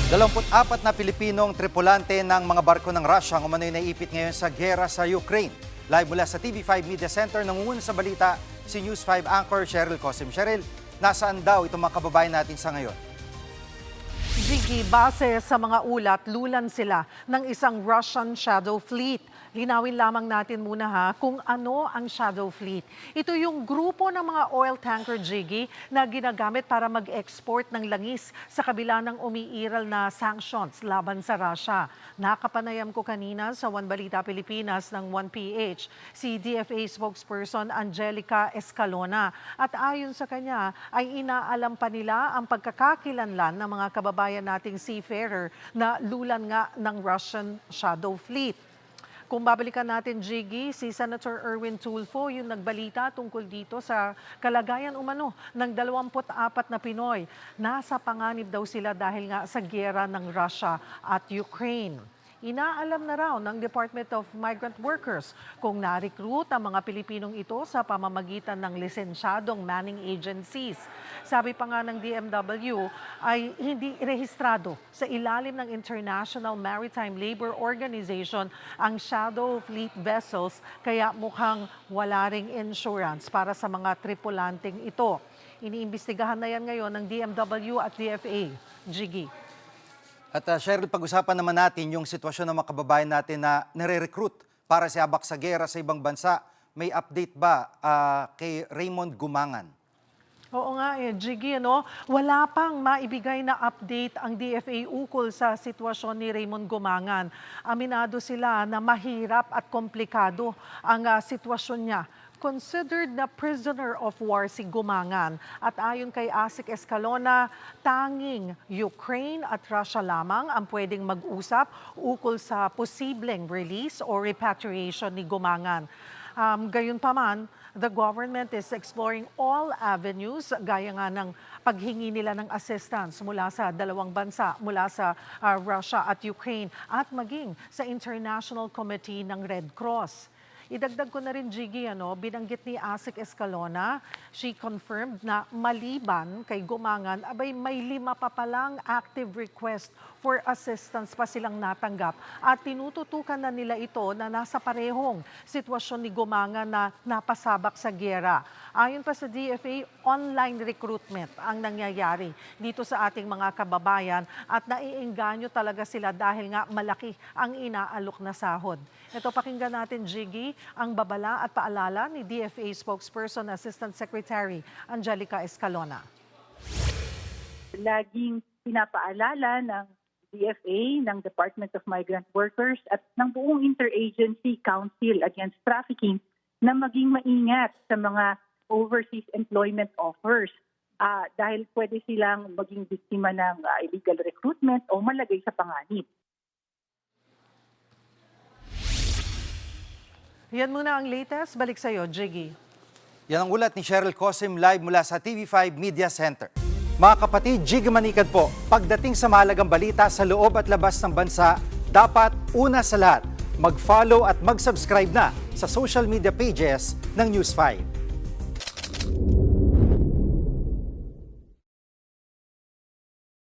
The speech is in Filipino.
24 na Pilipinong tripulante ng mga barko ng Russia ang umano'y naipit ngayon sa giyera sa Ukraine. Live mula sa TV5 Media Center, nangunguna sa balita si News 5 anchor Cheryl Cosim. Cheryl, nasaan daw itong mga kababayan natin sa ngayon? Ziggy, base sa mga ulat, lulan sila ng isang Russian Shadow Fleet. Linawin lamang natin muna kung ano ang Shadow Fleet. Ito yung grupo ng mga oil tanker, Ziggy, na ginagamit para mag-export ng langis sa kabila ng umiiral na sanctions laban sa Russia. Nakapanayam ko kanina sa One Balita Pilipinas ng 1PH si DFA spokesperson Angelica Escalona. At ayon sa kanya ay inaalam pa nila ang pagkakakilanlan ng mga kababayan nating seafarer na lulan nga ng Russian Shadow Fleet. Kung babalikan natin, Jiggy, si Senator Erwin Tulfo yung nagbalita tungkol dito sa kalagayan umano ng 24 na Pinoy. Nasa panganib daw sila dahil nga sa giyera ng Russia at Ukraine. Inaalam na raw ng Department of Migrant Workers kung na-recruit ang mga Pilipinong ito sa pamamagitan ng lisensyadong manning agencies. Sabi pa nga ng DMW ay hindi rehistrado sa ilalim ng International Maritime Labour Organization ang Shadow Fleet vessels kaya mukhang wala ring insurance para sa mga tripulanteng ito. Iniimbestigahan na yan ngayon ng DMW at DFA. Jiggy. At Cheryl, pag-usapan naman natin yung sitwasyon ng mga kababayan natin na nare-recruit para sihabak sa giyera sa ibang bansa. May update ba kay Raymond Gumangan? Oo nga, Jiggy, wala pang maibigay na update ang DFA ukol sa sitwasyon ni Raymond Gumangan. Aminado sila na mahirap at komplikado ang sitwasyon niya. Considered na prisoner of war si Gumangan at ayon kay Asik Escalona, tanging Ukraine at Russia lamang ang pwedeng mag-usap ukol sa posibleng release or repatriation ni Gumangan. Gayunpaman, the government is exploring all avenues gaya nga ng paghingi nila ng assistance mula sa dalawang bansa, mula sa Russia at Ukraine at maging sa International Committee ng Red Cross. Idagdag ko na rin, Jiggy, binanggit ni Asik Escalona, she confirmed na maliban kay Gumangan, abay may 5 pa palang active request for assistance pa silang natanggap at tinututukan na nila ito na nasa parehong sitwasyon ni Gumangan na napasabak sa giyera. Ayon pa sa DFA, online recruitment ang nangyayari dito sa ating mga kababayan at naiengganyo talaga sila dahil nga malaki ang inaalok na sahod. Ito, pakinggan natin, Jiggy, ang babala at paalala ni DFA spokesperson Assistant Secretary Angelica Escalona. Laging pinapaalala ng DFA, ng Department of Migrant Workers at ng buong Interagency Council Against Trafficking na maging maingat sa mga overseas employment offers dahil pwede silang maging biktima ng illegal recruitment o malagay sa panganib. Yan muna ang latest. Balik sa iyo, Jiggy. Yan ang ulat ni Cheryl Cosim live mula sa TV5 Media Center. Mga kapatid, Jiggy Manikad po, pagdating sa mahalagang balita sa loob at labas ng bansa, dapat una sa lahat, mag-follow at mag-subscribe na sa social media pages ng News 5.